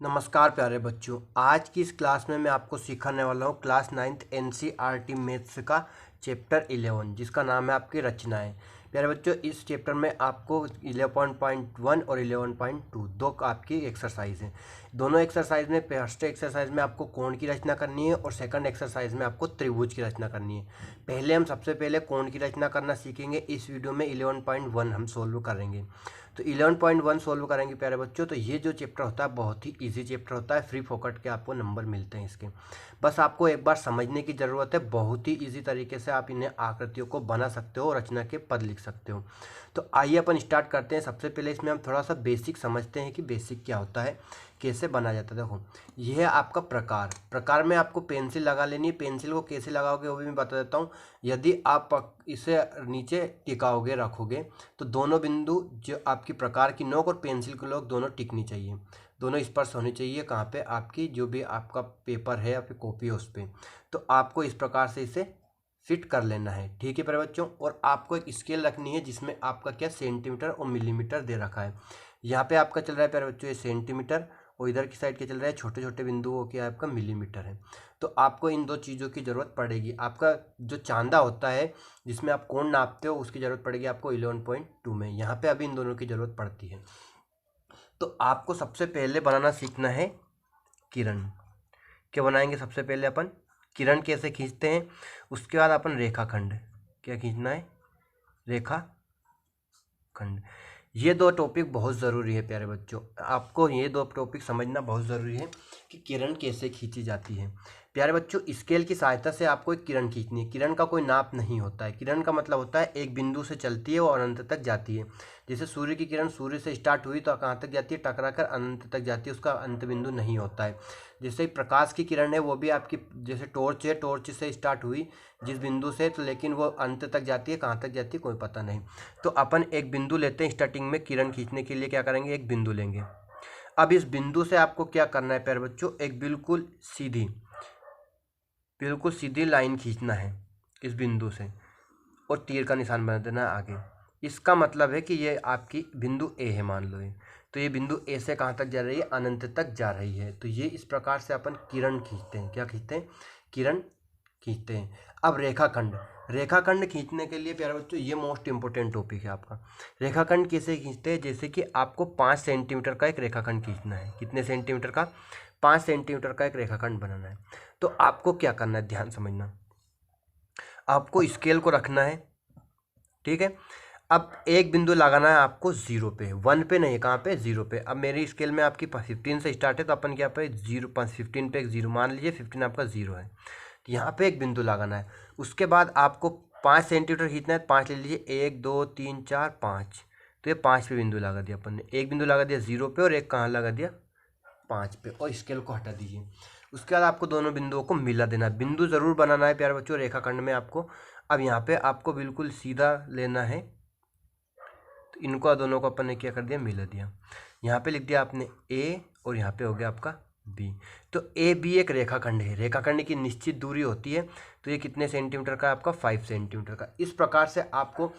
नमस्कार प्यारे बच्चों। आज की इस क्लास में मैं आपको सिखाने वाला हूँ क्लास 9th NCERT मैथ्स का चैप्टर 11 जिसका नाम है आपकी रचनाएं। प्यारे बच्चों, इस चैप्टर में आपको 11.1 और 11.2 दो आपकी एक्सरसाइज हैं। दोनों एक्सरसाइज में फर्स्ट एक्सरसाइज में आपको कोण की रचना करनी है और सेकंड एक्सरसाइज में आपको त्रिभुज की रचना करनी है। पहले हम सबसे पहले कोण की रचना करना सीखेंगे। इस वीडियो में 11.1 हम सोल्व करेंगे। तो 11.1 सोल्व करेंगे प्यारे बच्चों। तो ये जो चैप्टर होता है बहुत ही इजी चैप्टर होता है, फ्री फोकट के आपको नंबर मिलते हैं इसके। बस आपको एक बार समझने की ज़रूरत है। बहुत ही इजी तरीके से आप इन्हें आकृतियों को बना सकते हो, रचना के पद लिख सकते हो। तो आइए अपन स्टार्ट करते हैं। सबसे पहले इसमें हम थोड़ा सा बेसिक समझते हैं कि बेसिक क्या होता है, कैसे बना जाता है। देखो, यह है आपका प्रकार में आपको पेंसिल लगा लेनी है। पेंसिल को कैसे लगाओगे वो भी मैं बता देता हूँ। यदि आप इसे नीचे टिकाओगे, रखोगे, तो दोनों बिंदु जो आपकी प्रकार की नोक और पेंसिल की नोक दोनों टिकनी चाहिए, दोनों स्पर्श होनी चाहिए। कहाँ पे? आपकी जो भी आपका पेपर है या फिर कॉपी है उस पर। तो आपको इस प्रकार से इसे फिट कर लेना है। ठीक है प्यारे बच्चों। और आपको एक स्केल रखनी है जिसमें आपका क्या सेंटीमीटर और मिलीमीटर दे रखा है। यहाँ पे आपका चल रहा है प्यारे बच्चों ये सेंटीमीटर, और इधर की साइड के चल रहा है छोटे छोटे बिंदुओं के आपका मिलीमीटर है। तो आपको इन दो चीज़ों की ज़रूरत पड़ेगी। आपका जो चांदा होता है जिसमें आप कोण नापते हो उसकी ज़रूरत पड़ेगी आपको 11.2 में। यहाँ पे अभी इन दोनों की ज़रूरत पड़ती है। तो आपको सबसे पहले बनाना सीखना है किरण। क्या बनाएंगे? सबसे पहले अपन किरण कैसे खींचते हैं, उसके बाद अपन रेखाखंड क्या खींचना है, रेखाखंड। ये दो टॉपिक बहुत ज़रूरी है प्यारे बच्चों। आपको ये दो टॉपिक समझना बहुत ज़रूरी है कि किरण कैसे खींची जाती है। प्यारे बच्चों, स्केल की सहायता से आपको एक किरण खींचनी है। किरण का कोई नाप नहीं होता है। किरण का मतलब होता है एक बिंदु से चलती है और अनंत तक जाती है। जैसे सूर्य की किरण सूर्य से स्टार्ट हुई तो कहाँ तक जाती है? टकरा कर अनंत तक जाती है, उसका अंत बिंदु नहीं होता है। जैसे प्रकाश की किरण है वो भी आपकी, जैसे टॉर्च है, टॉर्च से स्टार्ट हुई जिस बिंदु से, तो लेकिन वो अंत तक जाती है, कहाँ तक जाती है कोई पता नहीं। तो अपन एक बिंदु लेते हैं स्टार्टिंग में। किरण खींचने के लिए क्या करेंगे? एक बिंदु लेंगे। अब इस बिंदु से आपको क्या करना है प्यारे बच्चों? एक बिल्कुल सीधी लाइन खींचना है इस बिंदु से, और तीर का निशान बना देना है आगे। इसका मतलब है कि ये आपकी बिंदु ए है, मान लो ये। तो ये बिंदु ए से कहाँ तक जा रही है? अनंत तक जा रही है। तो ये इस प्रकार से अपन किरण खींचते हैं। क्या खींचते हैं? किरण खींचते हैं। अब रेखाखंड खींचने के लिए प्यारे बच्चों ये मोस्ट इंपोर्टेंट टॉपिक है आपका। रेखाखंड कैसे खींचते हैं? जैसे कि आपको 5 सेंटीमीटर का एक रेखाखंड खींचना है। कितने सेंटीमीटर का? 5 सेंटीमीटर का एक रेखाखंड बनाना है। तो आपको क्या करना है, ध्यान समझना। आपको स्केल को रखना है, ठीक है। अब एक बिंदु लगाना है आपको 0 पे, 1 पे नहीं, कहाँ पे? 0 पे। अब मेरी स्केल में आपकी 15 से स्टार्ट है तो अपन क्या पे 0, 15 पे एक 0 मान लीजिए, 15 आपका 0 है। तो यहाँ पे एक बिंदु लगाना है। उसके बाद आपको 5 सेंटीमीटर खींचना है। 5 ले लीजिए, 1 2 3 4 5। तो ये 5 पे बिंदु लगा दिया अपन ने। एक बिंदु लगा दिया 0 पे और एक कहाँ लगा दिया? 5 पे। और स्केल को हटा दीजिए। उसके बाद आपको दोनों बिंदुओं को मिला देना है। बिंदु जरूर बनाना है प्यारे बच्चों रेखाखंड में आपको। अब यहाँ पे आपको बिल्कुल सीधा लेना है। तो इनको दोनों को अपन ने क्या कर दिया? मिला दिया। यहाँ पे लिख दिया आपने ए, और यहाँ पे हो गया आपका बी। तो ए बी एक रेखाखंड है। रेखाखंड की निश्चित दूरी होती है। तो ये कितने सेंटीमीटर का है आपका? 5 सेंटीमीटर का। इस प्रकार से आपको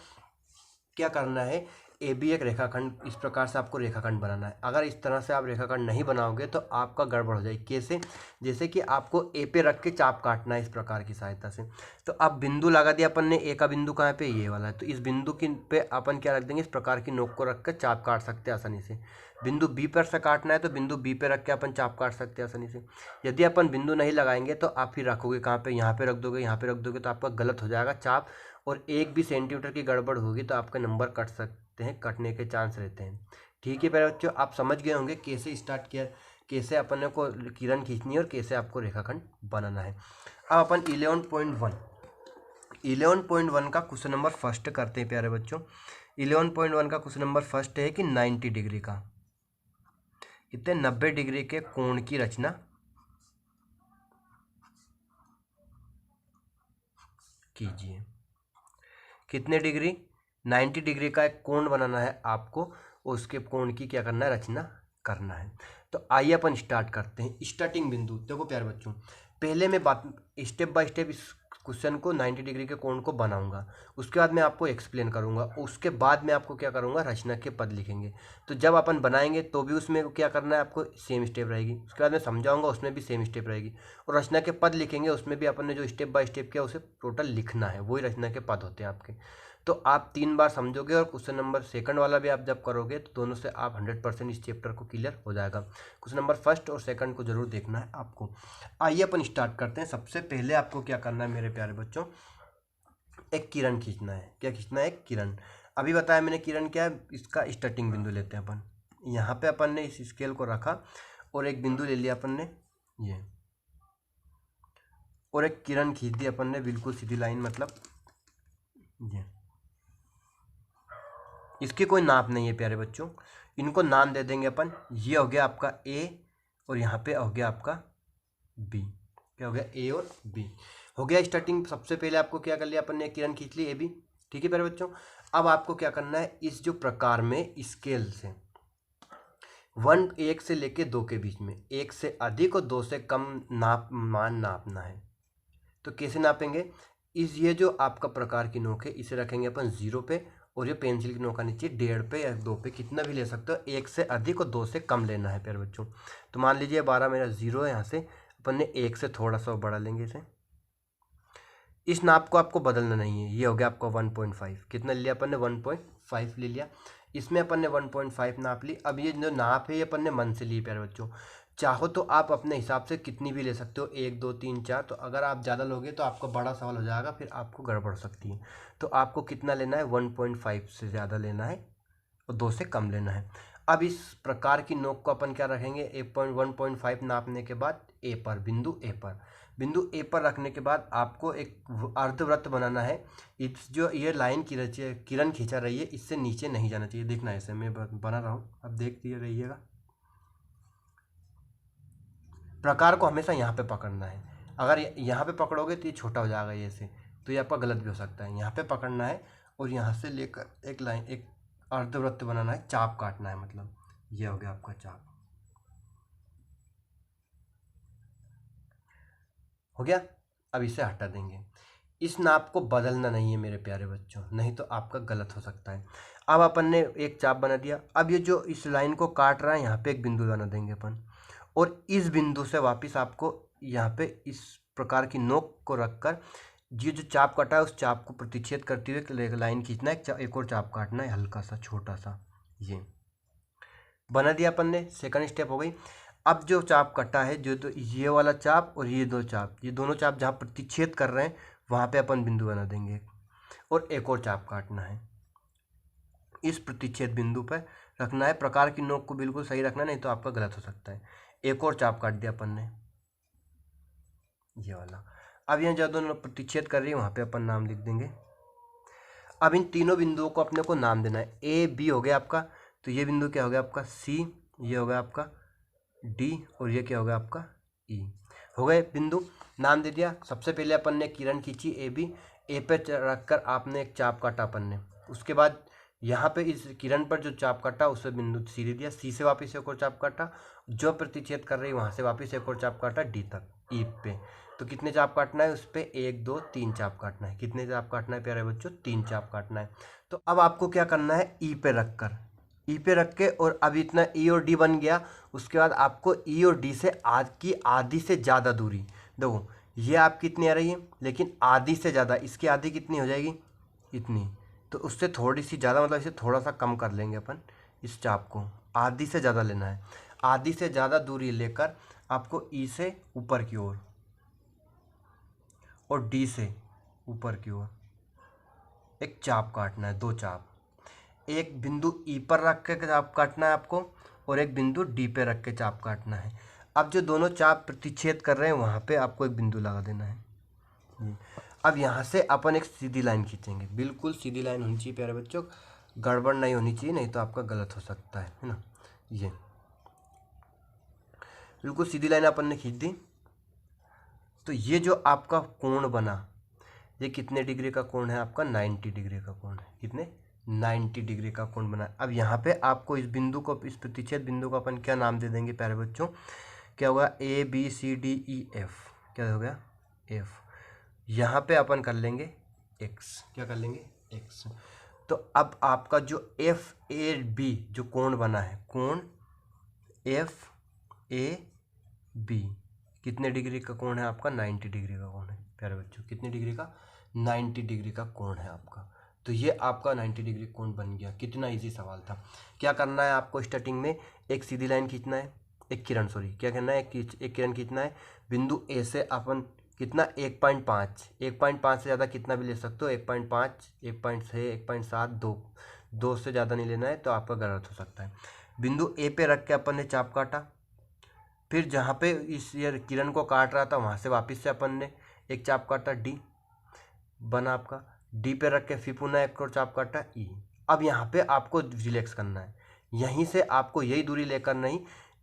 क्या करना है? ए बी एक रेखाखंड, इस प्रकार से आपको रेखाखंड बनाना है। अगर इस तरह से आप रेखाखंड नहीं बनाओगे तो आपका गड़बड़ हो जाएगी। कैसे? जैसे कि आपको ए पे रख के चाप काटना है इस प्रकार की सहायता से। तो अब बिंदु लगा दिया अपन ने। ए का बिंदु कहाँ पे? ये वाला है। तो इस बिंदु की पे अपन क्या रख देंगे? इस प्रकार की नोक को रख कर चाप काट सकते हैं आसानी से। बिंदु बी पर से काटना है तो बिंदु बी पे रख के अपन चाप काट सकते हैं आसानी से। यदि अपन बिंदु नहीं लगाएंगे तो आप फिर रखोगे कहाँ पे? यहाँ पे रख दोगे, यहाँ पे रख दोगे, तो आपका गलत हो जाएगा चाप, और एक भी सेंटीमीटर की गड़बड़ होगी तो आपके नंबर कट सकते हैं, कटने के चांस रहते हैं। ठीक है प्यारे बच्चों, आप समझ गए होंगे कैसे स्टार्ट किया, कैसे अपन को किरण खींचनी है और कैसे आपको रेखाखंड बनाना है। अब अपन 11.1 का क्वेश्चन नंबर फर्स्ट करते हैं प्यारे बच्चों। 11.1 का क्वेश्चन नंबर फर्स्ट है कि 90 डिग्री का, कितने? 90 डिग्री के कोण की रचना कीजिए। कितने डिग्री? 90 डिग्री का एक कोण बनाना है आपको, और उसके कोण की क्या करना है? रचना करना है। तो आइए अपन स्टार्ट करते हैं। स्टार्टिंग बिंदु देखो प्यारे बच्चों, पहले मैं बात स्टेप बाय स्टेप इस क्वेश्चन को 90 डिग्री के कोण को बनाऊंगा, उसके बाद मैं आपको एक्सप्लेन करूंगा, उसके बाद मैं आपको क्या करूंगा, रचना के पद लिखेंगे। तो जब अपन बनाएंगे तो भी उसमें क्या करना है आपको, सेम स्टेप रहेगी। उसके बाद मैं समझाऊंगा, उसमें भी सेम स्टेप रहेगी। और रचना के पद लिखेंगे, उसमें भी अपन ने जो स्टेप बाय स्टेप किया उसे टोटल लिखना है, वही रचना के पद होते हैं आपके। तो आप 3 बार समझोगे और क्वेश्चन नंबर सेकंड वाला भी आप जब करोगे तो दोनों से आप 100% इस चैप्टर को क्लियर हो जाएगा। क्वेश्चन नंबर फर्स्ट और सेकंड को जरूर देखना है आपको। आइए अपन स्टार्ट करते हैं। सबसे पहले आपको क्या करना है मेरे प्यारे बच्चों, एक किरण खींचना है। क्या खींचना है, एक किरण। अभी बताया मैंने किरण क्या है, इसका स्टार्टिंग बिंदु लेते हैं अपन। यहाँ पे अपन ने इस स्केल को रखा और एक बिंदु ले लिया अपन ने ये, और एक किरण खींच दी अपन ने, बिल्कुल सीधी लाइन, मतलब ये। इसकी कोई नाप नहीं है प्यारे बच्चों, इनको नाम दे देंगे अपन। ये हो गया आपका ए और यहाँ पे हो गया आपका बी। क्या हो गया, ए और बी हो गया स्टार्टिंग। सबसे पहले आपको क्या कर लिया अपन ने, किरण खींच ली ए बी, ठीक है प्यारे बच्चों। अब आपको क्या करना है, इस जो प्रकार में स्केल से 1 से लेके 2 के बीच में 1 से अधिक और 2 से कम मान नापना है। तो कैसे नापेंगे, इस ये जो आपका प्रकार की नोक है इसे रखेंगे अपन 0 पे, और ये पेंसिल की नोक का नीचे 1.5 पे या 2 पे, कितना भी ले सकते हो। 1 से अधिक और 2 से कम लेना है प्यारे बच्चों। तो मान लीजिए 12 मेरा 0 है, यहाँ से अपन ने 1 से थोड़ा सा बढ़ा लेंगे इसे। इस नाप को आपको बदलना नहीं है। ये हो गया आपका 1.5, कितना ले लिया अपन ने, 1.5 ले लिया। इसमें अपन ने 1.5 नाप ली। अब ये जो नाप है ये अपन ने मन से ली प्यारे बच्चों। चाहो तो आप अपने हिसाब से कितनी भी ले सकते हो, 1 2 3 4। तो अगर आप ज़्यादा लोगे तो आपको बड़ा सवाल हो जाएगा, फिर आपको गड़बड़ सकती है। तो आपको कितना लेना है, 1.5 से ज़्यादा लेना है और 2 से कम लेना है। अब इस प्रकार की नोक को अपन क्या रखेंगे, 1.5 नापने के बाद ए पर, बिंदु ए पर रखने के बाद आपको एक अर्धवृत्त बनाना है। इस जो ये लाइन की किरण खींचा रही है इससे नीचे नहीं जाना चाहिए। देखना है, ऐसे मैं बना रहा हूँ, अब देखते रहिएगा। प्रकार को हमेशा यहाँ पे पकड़ना है। अगर यहाँ पे पकड़ोगे तो ये छोटा हो जाएगा ये से, तो ये आपका गलत भी हो सकता है। यहाँ पे पकड़ना है और यहाँ से लेकर एक लाइन, एक अर्धवृत्त बनाना है, चाप काटना है, मतलब ये हो गया आपका चाप। हो गया। अब इसे हटा देंगे। इस नाप को बदलना नहीं है मेरे प्यारे बच्चों, नहीं तो आपका गलत हो सकता है। अब अपन ने एक चाप बना दिया। अब ये जो इस लाइन को काट रहा है यहाँ पे एक बिंदु बना देंगे अपन, और इस बिंदु से वापस आपको यहाँ पे इस प्रकार की नोक को रखकर ये जो चाप काटा है उस चाप को प्रतिच्छेद करते हुए लाइन खींचना है, एक और चाप काटना है हल्का सा, छोटा सा। ये बना दिया अपन ने, सेकंड स्टेप हो गई। अब जो चाप कटा है, जो तो ये वाला चाप और ये दो चाप, ये दोनों चाप जहाँ प्रतिच्छेद कर रहे हैं वहाँ पे अपन बिंदु बना देंगे, और एक और चाप काटना है, इस प्रतिच्छेद बिंदु पर रखना है। प्रकार की नोक को बिल्कुल सही रखना, नहीं तो आपका गलत हो सकता है। एक और चाप काट दिया अपन ने, ये वाला। अब यहाँ जहाँ दोनों प्रतिच्छेद कर रही है वहाँ पे अपन नाम लिख देंगे। अब इन तीनों बिंदुओं को अपने को नाम देना है। ए बी हो गया आपका, तो ये बिंदु क्या हो गया आपका सी, ये हो गया आपका डी, और ये क्या हो गया आपका ई। हो गए बिंदु, नाम दे दिया। सबसे पहले अपन ने किरण खींची ए बी, ए पे रखकर आपने एक चाप काटा अपन ने। उसके बाद यहाँ पे इस किरण पर जो चाप काटा उसे बिंदु सी दे दिया। सी से वापस एक और चाप काटा, जो प्रतिच्छेद कर रही वहाँ से वापस एक और चाप काटा डी तक, ई पे। तो कितने चाप काटना है उस पर, 1 2 3 चाप काटना है। कितने चाप काटना है प्यारे बच्चों, 3 चाप काटना है। तो अब आपको क्या करना है, ई पे रखकर, ई पे रख के, और अब इतना ई और डी बन गया। उसके बाद आपको ई और डी से आधी से ज़्यादा दूरी, देखो ये आपकी कितनी आ रही है, लेकिन आधी से ज़्यादा, इसकी आधी कितनी हो जाएगी, इतनी। तो उससे थोड़ी सी ज़्यादा, मतलब इसे थोड़ा सा कम कर लेंगे अपन। इस चाप को आधी से ज़्यादा लेना है। आधी से ज़्यादा दूरी लेकर आपको ई से ऊपर की ओर और डी से ऊपर की ओर एक चाप काटना है, 2 चाप। एक बिंदु ई पर रख के चाप काटना है आपको, और एक बिंदु डी पे रख के चाप काटना है। अब जो दोनों चाप प्रतिच्छेद कर रहे हैं वहाँ पे आपको एक बिंदु लगा देना है। अब यहाँ से अपन एक सीधी लाइन खींचेंगे, बिल्कुल सीधी लाइन होनी चाहिए प्यारे बच्चों, गड़बड़ नहीं होनी चाहिए, नहीं तो आपका गलत हो सकता है ना। ये बिल्कुल सीधी लाइन अपन ने खींच दी। तो ये जो आपका कोण बना, ये कितने डिग्री का कोण है आपका, 90 डिग्री का कोण है। कितने, 90 डिग्री का कोण बना। अब यहाँ पे आपको इस बिंदु को, इस प्रतिच्छेद बिंदु को अपन क्या नाम दे देंगे प्यारे बच्चों, क्या होगा, A B C D E F. क्या हो गया, एफ। यहाँ पे अपन कर लेंगे x, क्या कर लेंगे x। तो अब आपका जो एफ ए बी जो कोण बना है, कोण एफ ए बी कितने डिग्री का कोण है आपका, 90 डिग्री का कोण है प्यारे बच्चों। कितने डिग्री का, 90 डिग्री का कोण है आपका। तो ये आपका 90 डिग्री कोण बन गया। कितना इजी सवाल था। क्या करना है आपको, स्टार्टिंग में एक सीधी लाइन खींचना है, एक किरण, सॉरी क्या करना है, एक किरण खींचना है। बिंदु ए से अपन कितना 1.5, 1.5 से ज़्यादा कितना भी ले सकते हो, 1.5, 1.6, 1.7, 2, 2 से ज़्यादा नहीं लेना है तो आपका गलत हो सकता है। बिंदु ए पे रख के अपन ने चाप काटा, फिर जहाँ पे इस ये किरण को काट रहा था वहाँ से वापस से अपन ने एक चाप काटा, डी बना आपका। डी पे रख के फिर पुनः एक और चाप काटा, ई। अब यहाँ पे आपको रिलैक्स करना है, यहीं से आपको यही दूरी लेकर नहीं,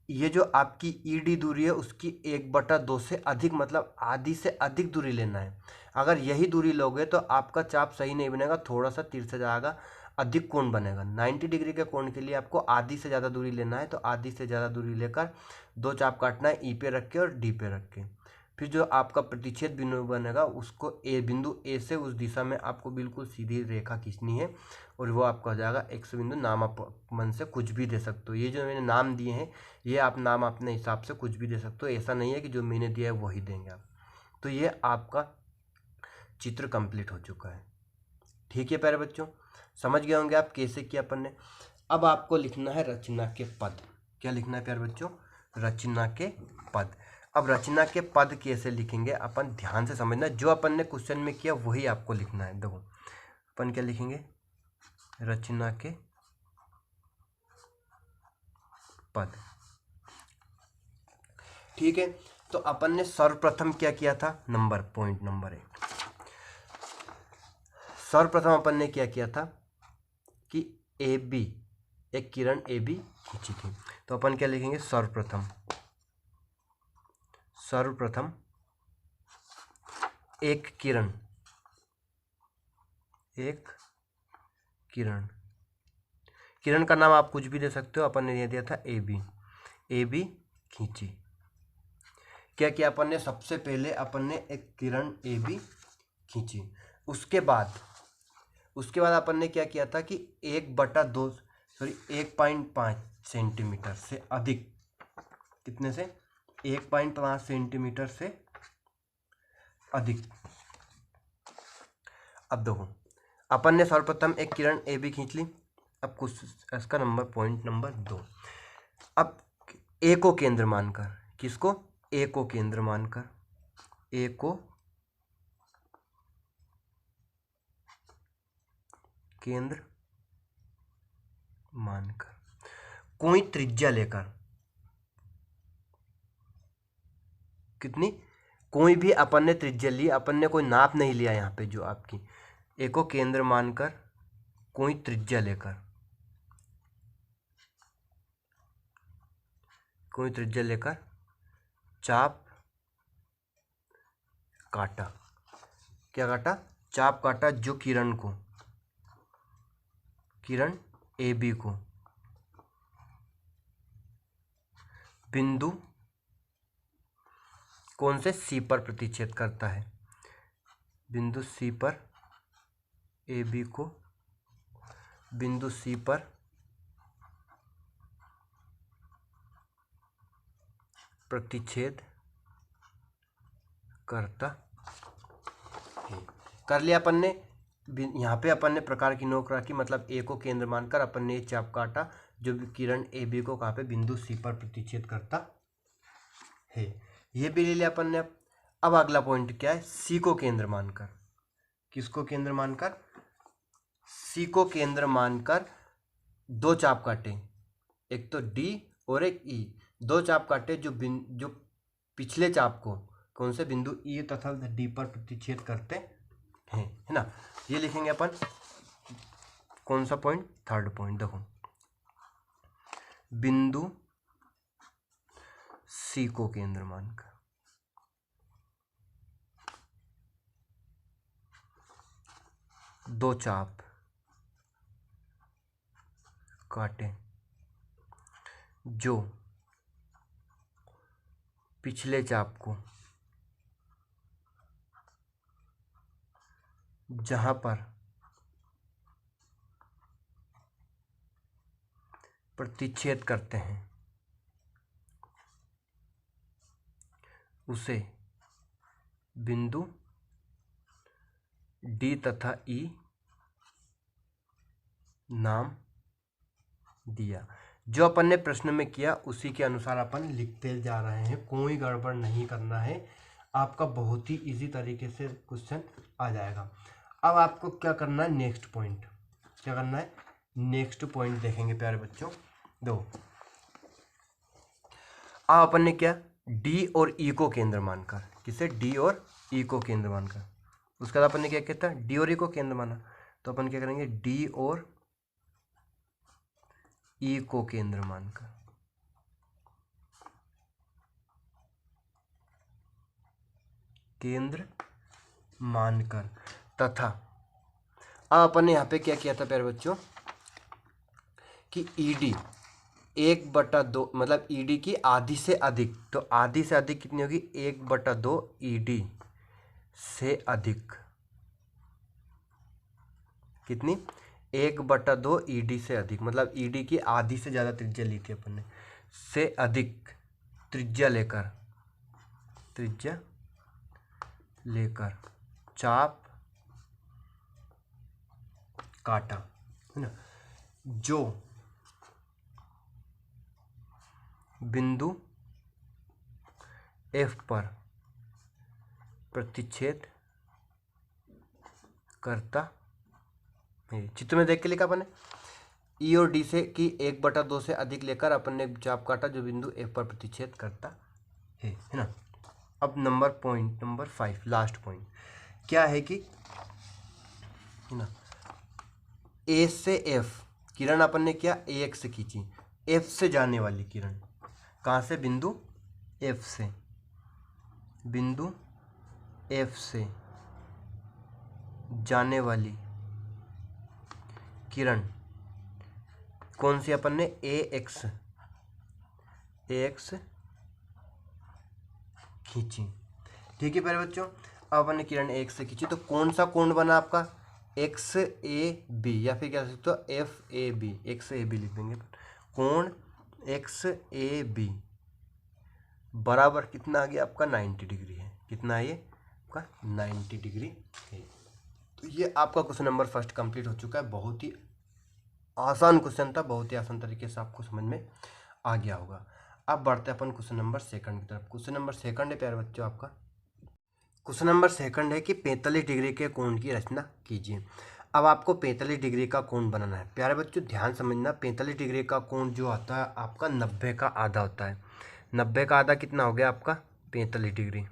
ये जो आपकी ई डी दूरी है उसकी 1/2 से अधिक, मतलब आधी से अधिक दूरी लेना है। अगर यही दूरी लोगे तो आपका चाप सही नहीं बनेगा, थोड़ा सा तिरछा जाएगा, अधिक कोण बनेगा। 90 डिग्री के कोण के लिए आपको आधी से ज़्यादा दूरी लेना है, तो आधी से ज़्यादा दूरी लेकर दो चाप काटना है, ई पे रख के और डी पे रख के। फिर जो आपका प्रतिच्छेद बिंदु बनेगा उसको ए, बिंदु ए से उस दिशा में आपको बिल्कुल सीधी रेखा खींचनी है और वो आपका हो जाएगा एक्स बिंदु। नाम आप मन से कुछ भी दे सकते हो, ये जो मैंने नाम दिए हैं ये आप नाम अपने हिसाब से कुछ भी दे सकते हो, ऐसा नहीं है कि जो मैंने दिया है वही देंगे आप। तो ये आपका चित्र कंप्लीट हो चुका है। ठीक है प्यारे बच्चों, समझ गए होंगे आप कैसे किया अपन ने। अब आपको लिखना है रचना के पद। क्या लिखना है प्यारे बच्चों, रचना के पद। अब रचना के पद कैसे लिखेंगे अपन ध्यान से समझना, जो अपन ने क्वेश्चन में किया वही आपको लिखना है। देखो अपन क्या लिखेंगे, रचना के पद। ठीक है, तो अपन ने सर्वप्रथम क्या किया था, पॉइंट नंबर 1, सर्वप्रथम अपन ने क्या किया था कि ए बी, एक किरण ए बी खींची थी। तो अपन क्या लिखेंगे, सर्वप्रथम, सर्वप्रथम एक किरण, एक किरण, किरण का नाम आप कुछ भी दे सकते हो, अपन ने दिया था ए बी, ए बी खींची। क्या किया अपन ने, सबसे पहले अपन ने एक किरण ए बी खींची। उसके बाद अपन ने क्या किया था कि 1/5 सेंटीमीटर से अधिक, कितने से, 1.5 सेंटीमीटर से अधिक। अब देखो अपन ने सर्वप्रथम एक किरण ए बी खींच ली। अब कुछ इसका पॉइंट नंबर 2, अब ए को केंद्र मानकर, किसको, ए को केंद्र मानकर, ए को केंद्र मानकर कोई त्रिज्या लेकर, कितनी, कोई भी अपन ने त्रिज्या ली, अपन ने कोई नाप नहीं लिया यहाँ पे, जो आपकी ए को केंद्र मानकर कोई त्रिज्या लेकर, कोई त्रिज्या लेकर चाप काटा। क्या काटा, चाप काटा, जो किरण को, किरण ए बी को बिंदु कौन से, सी पर प्रतिच्छेद करता है, बिंदु सी पर, ए बी को बिंदु सी पर प्रतिच्छेद करता है। कर लिया अपन ने, यहाँ पे अपन ने प्रकार की नोक रखी, मतलब ए को केंद्र मानकर अपन ने चाप काटा जो किरण ए बी को कहाँ पे, बिंदु सी पर प्रतिच्छेद करता है। ये भी ले लिया अपन ने। अब अगला पॉइंट क्या है, सी को केंद्र मानकर, किसको केंद्र मानकर, सी को केंद्र मानकर दो चाप काटे, एक तो डी और एक ई, दो चाप काटे जो पिछले चाप को कौन से, बिंदु ई तथा डी पर प्रतिच्छेद करते हैं, है ना। ये लिखेंगे अपन कौन सा पॉइंट, 3rd पॉइंट। देखो बिंदु सी को केंद्र मानकर दो चाप काटे जो पिछले चाप को जहां पर प्रतिच्छेद करते हैं उसे बिंदु डी तथा ई नाम दिया। जो अपन ने प्रश्न में किया उसी के अनुसार अपन लिखते जा रहे हैं, कोई गड़बड़ नहीं करना है। आपका बहुत ही इजी तरीके से क्वेश्चन आ जाएगा। अब आपको क्या करना है, नेक्स्ट पॉइंट क्या करना है, नेक्स्ट पॉइंट देखेंगे प्यारे बच्चों। दो, अब अपन ने क्या, डी और ई को केंद्र मानकर, किसे, डी और ई को केंद्र मानकर, उसके बाद अपन ने क्या किया था, डी और ई को केंद्र माना, तो अपन क्या करेंगे, डी और ई को केंद्र मानकर, केंद्र मानकर, तथा अब अपन ने यहाँ पे क्या किया था प्यारे बच्चों कि ईडी 1/2, मतलब ईडी की आधी से अधिक, तो आधी से अधिक कितनी होगी, 1/2 ईडी से अधिक, कितनी, 1/2 ईडी से अधिक, मतलब ईडी की आधी से ज़्यादा त्रिज्या ली थी अपन ने, से अधिक त्रिज्या लेकर चाप काटा, है ना, जो बिंदु F पर प्रतिच्छेद करता है। चित्र में देख के लिखा अपन ने, ई और डी से की 1/2 से अधिक लेकर अपन ने चाप काटा जो बिंदु F पर प्रतिच्छेद करता है ना। अब पॉइंट नंबर 5, लास्ट पॉइंट क्या है कि, है ना, ए से एफ किरण अपन ने क्या, ए से खींची, एफ से जाने वाली किरण, कहाँ से, बिंदु एफ से, बिंदु एफ से जाने वाली किरण कौन सी, अपन ने ए एक्स खींची, ठीक है प्यारे बच्चों। अब अपन ने किरण ए एक्स से खींची, तो कौन सा कोण बना आपका, एक्स ए बी, या फिर क्या सकते हो, F A B, X A B लिख देंगे, कोण एक्स ए बी बराबर कितना आ गया आपका, 90 डिग्री है, कितना है ये आपका, 90 डिग्री है। तो ये आपका क्वेश्चन नंबर फर्स्ट कंप्लीट हो चुका है। बहुत ही आसान क्वेश्चन था, बहुत ही आसान तरीके से आपको समझ में आ गया होगा। अब बढ़ते हैं अपन क्वेश्चन नंबर सेकंड की तरफ। क्वेश्चन नंबर सेकंड है प्यारे बच्चों आपका, क्वेश्चन नंबर सेकंड है कि 45 डिग्री के कोण की रचना कीजिए। अब आपको 45 डिग्री का कोण बनाना है प्यारे बच्चों, ध्यान समझना। 45 डिग्री का कोण जो आता है आपका 90 का आधा होता है। 90 का आधा कितना हो गया आपका, 45 डिग्री।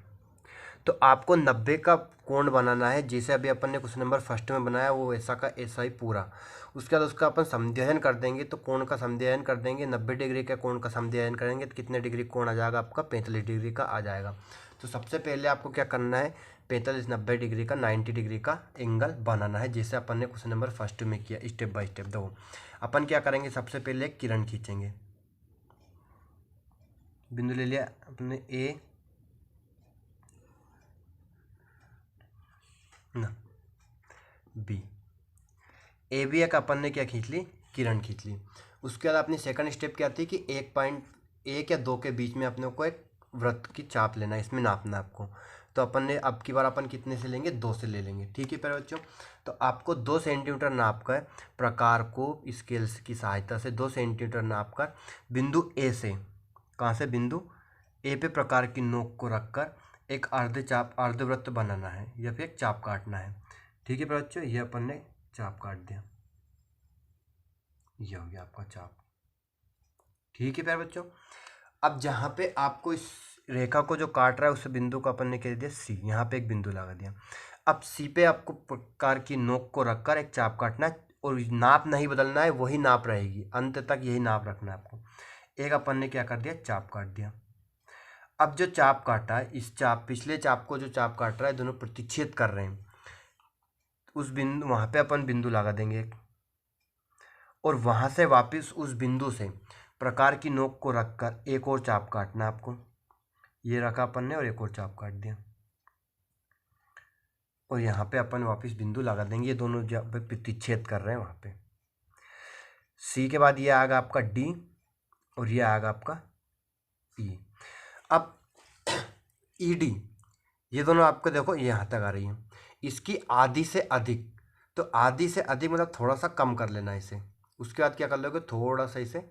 तो आपको 90 का कोण बनाना है, जैसे अभी अपन ने क्वेश्चन नंबर फर्स्ट में बनाया वो ऐसा का ऐसा ही पूरा। उसके बाद उसका अपन समध्ययन कर देंगे, तो कोण का समध्ययन कर देंगे, 90 डिग्री का कोण का समध्ययन करेंगे तो कितने डिग्री कोण आ जाएगा आपका, 45 डिग्री का आ जाएगा। तो सबसे पहले आपको क्या करना है, 45-90 डिग्री का 90 डिग्री का एंगल बनाना है, जैसे अपन ने क्वेश्चन नंबर फर्स्ट में किया, स्टेप बाय स्टेप। दो अपन क्या करेंगे, सबसे पहले एक किरण खींचेंगे, बिंदु ले लिया अपने ए ना बी, ए बी एक अपन ने क्या खींच ली, किरण खींच ली। उसके बाद अपनी सेकंड स्टेप क्या आती है कि 1.1 या 2 के बीच में अपने को एक वृत्त की चाप लेना है, इसमें नापना है आपको। तो अपन ने अब की बार अपन कितने से लेंगे, 2 से ले लेंगे, ठीक है प्यारे बच्चों। तो आपको 2 सेंटीमीटर नाप कर प्रकार को स्केल की सहायता से 2 सेंटीमीटर नाप कर बिंदु ए से, कहाँ से, बिंदु ए पे प्रकार की नोक को रखकर एक अर्धवृत्त बनाना है या फिर एक चाप काटना है, ठीक है प्यारे बच्चों। ये अपन ने चाप काट दिया, ये हो गया आपका चाप, ठीक है प्यारे बच्चों। अब जहाँ पे आपको इस रेखा को जो काट रहा है उस बिंदु को अपन ने कह दिया सी, यहाँ पे एक बिंदु लगा दिया। अब सी पे आपको प्रकार की नोक को रखकर एक चाप काटना है, और नाप नहीं बदलना है, वही नाप रहेगी अंत तक, यही नाप रखना है आपको। एक अपन ने क्या कर दिया, चाप काट दिया। अब जो चाप काटा है, इस चाप, पिछले चाप को जो चाप काट रहा है, दोनों प्रतिच्छेद कर रहे हैं, उस बिंदु, वहाँ पे अपन बिंदु लगा देंगे एक, और वहाँ से वापस उस बिंदु से प्रकार की नोक को रखकर एक और चाप काटना आपको। ये रखा अपन ने और एक और चाप काट दिया, और यहाँ पे अपन वापस बिंदु लगा देंगे। ये दोनों जहाँ पे प्रतिच्छेद कर रहे हैं वहाँ पे सी के बाद ये आएगा आपका डी और ये आएगा आपका ई। अब ई डी ये दोनों आपको देखो ये यहाँ तक आ रही है, इसकी आधी से अधिक, तो आधी से अधिक मतलब थोड़ा सा कम कर लेना है इसे। उसके बाद क्या कर लोगे, थोड़ा सा इसे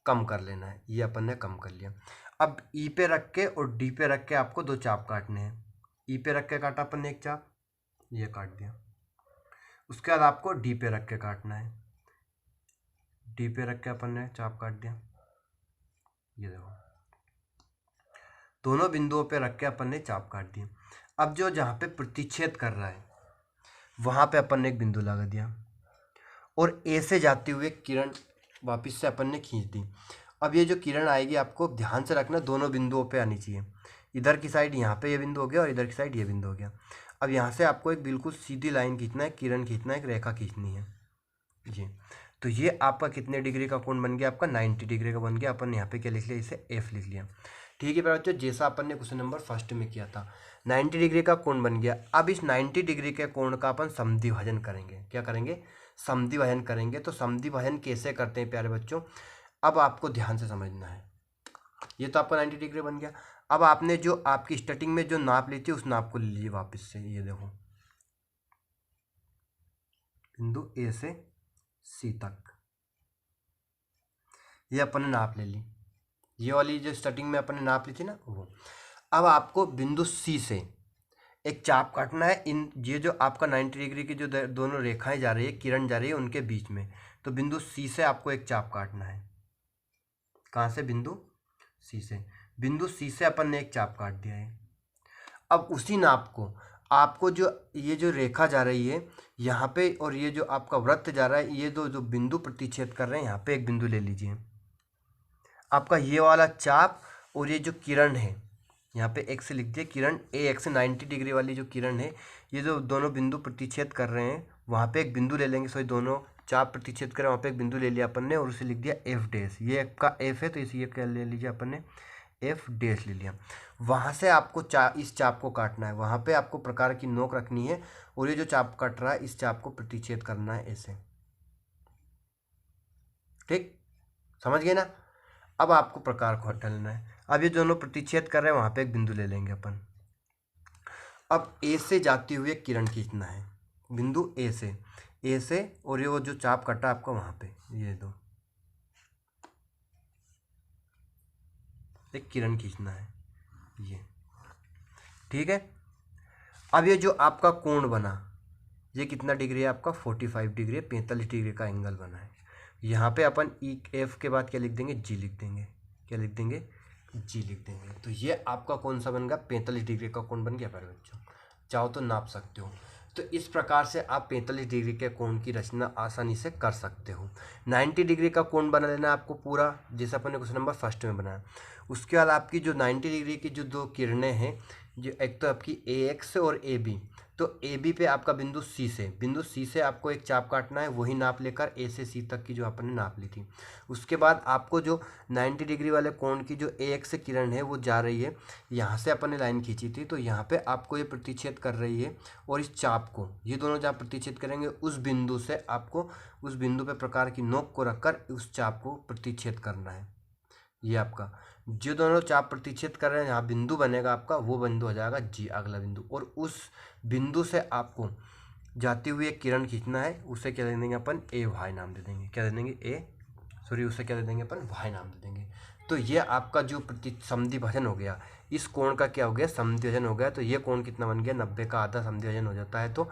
कम कर लेना है। ये अपन ने कम कर लिया। अब ई पे रख के और डी पे रख के आपको दो चाप काटने हैं। ई पे रख के काटा अपन ने एक चाप, ये काट दिया। उसके बाद आपको डी पे रख के काटना है। डी पे रख के अपन ने चाप काट दिया। ये देखो दोनों बिंदुओं पे रख के अपन ने चाप काट दिया। अब जो जहाँ पे प्रतिच्छेद कर रहा है वहाँ पे अपन ने एक बिंदु लगा दिया और ए से जाती हुई किरण वापस से अपन ने खींच दी। अब ये जो किरण आएगी आपको ध्यान से रखना, दोनों बिंदुओं पे आनी चाहिए। इधर की साइड यहाँ पे ये बिंदु हो गया और इधर की साइड ये बिंदु हो गया। अब यहाँ से आपको एक बिल्कुल सीधी लाइन खींचना है, किरण खींचना है, एक रेखा खींचनी है ये। तो ये आपका कितने डिग्री का कोण बन गया, आपका 90 डिग्री का बन गया। अपन यहाँ पे क्या लिख लिया, इसे एफ लिख लिया। ठीक है बच्चों, जैसा अपन ने क्वेश्चन नंबर फर्स्ट में किया था 90 डिग्री का कोण बन गया। अब इस 90 डिग्री के कोण का अपन समद्विभाजन करेंगे। क्या करेंगे, समद्विभाजन करेंगे। तो समद्विभाजन कैसे करते हैं प्यारे बच्चों, अब आपको ध्यान से समझना है। ये तो आपका 90 डिग्री बन गया। अब आपने जो आपकी स्टार्टिंग में जो नाप ली थी उस नाप को ले लीजिए वापस से। ये देखो बिंदु ए से सी तक ये अपन ने नाप ले ली। ये वाली जो स्टार्टिंग में अपन ने नाप ली थी ना वो। अब आपको बिंदु सी से एक चाप काटना है। इन ये जो आपका 90 डिग्री की जो दोनों रेखाएं जा रही है, किरण जा रही है, उनके बीच में। तो बिंदु सी से आपको एक चाप काटना है। कहाँ से, बिंदु सी से। बिंदु सी से अपन ने एक चाप काट दिया है। अब उसी नाप को आपको जो ये जो रेखा जा रही है यहाँ पे और ये जो आपका वृत्त जा रहा है, ये दो जो बिंदु प्रतिच्छेद कर रहे हैं, यहाँ पे एक बिंदु ले लीजिए। आपका ये वाला चाप और ये जो किरण है यहाँ पे एक्स लिख दिए, किरण ए एक्स 90 डिग्री वाली जो किरण है, ये जो दोनों बिंदु प्रतिच्छेद कर रहे हैं वहाँ पे एक बिंदु ले लेंगे। सॉरी, दोनों चाप प्रतिच्छेद करें वहाँ पे एक बिंदु ले लिया अपन ने और उसे लिख दिया एफ डैश। ये आपका एफ है तो इसे ये क्या ले लीजिए अपन ने, एफ डैश ले लिया। वहाँ से आपको इस चाप को काटना है। वहाँ पे आपको प्रकार की नोक रखनी है और ये जो चाप कट रहा है इस चाप को प्रतिच्छेद करना है ऐसे। ठीक, समझ गए ना। अब आपको प्रकार को हटाना है। अब ये दोनों प्रतिच्छेद कर रहे हैं, वहाँ पे एक बिंदु ले लेंगे अपन। अब ए से जाती हुई एक किरण खींचना है, बिंदु ए से और ये वो जो चाप कटा आपका वहाँ पे ये दो एक किरण खींचना है ये। ठीक है। अब ये जो आपका कोण बना ये कितना डिग्री है आपका, 45 डिग्री है, 45 डिग्री का एंगल बना है। यहाँ पे अपन ई एफ के बाद क्या लिख देंगे, जी लिख देंगे। क्या लिख देंगे, जी लिख देंगे। तो ये आपका कौन सा बन गया, 45 डिग्री का कोण बन गया प्यारे बच्चों। चाहो तो नाप सकते हो। तो इस प्रकार से आप 45 डिग्री के कोण की रचना आसानी से कर सकते हो। 90 डिग्री का कोण बना लेना है आपको पूरा, जैसे अपन ने क्वेश्चन नंबर फर्स्ट में बनाया। उसके बाद आपकी जो 90 डिग्री की जो दो किरणें हैं, जो एक तो आपकी ए एक्स और ए बी, तो ए बी पे आपका बिंदु सी से आपको एक चाप काटना है, वही नाप लेकर ए से सी तक की जो आपने नाप ली थी। उसके बाद आपको जो 90 डिग्री वाले कोण की जो ए एक्स किरण है वो जा रही है, यहाँ से अपन ने लाइन खींची थी, तो यहाँ पे आपको ये प्रतिच्छेद कर रही है और इस चाप को ये दोनों जहाँ प्रतिच्छेद करेंगे उस बिंदु से आपको उस बिंदु पे प्रकार की नोक को रखकर उस चाप को प्रतिच्छेद करना है। ये आपका जो दोनों चाप प्रतिच्छेद कर रहे हैं, यहाँ बिंदु बनेगा आपका, वो बिंदु हो जाएगा जी, अगला बिंदु। और उस बिंदु से आपको जाती हुई एक किरण खींचना है, उसे क्या दे देंगे अपन, ए वाई नाम दे देंगे। क्या दे देंगे, उसे क्या दे देंगे अपन, वाई नाम दे देंगे। तो ये आपका जो समद्विभाजन हो गया, इस कोण का क्या हो गया, समद्विभाजन हो गया। तो ये कोण कितना बन गया, 90 का आधा समद्विभाजन हो जाता है। तो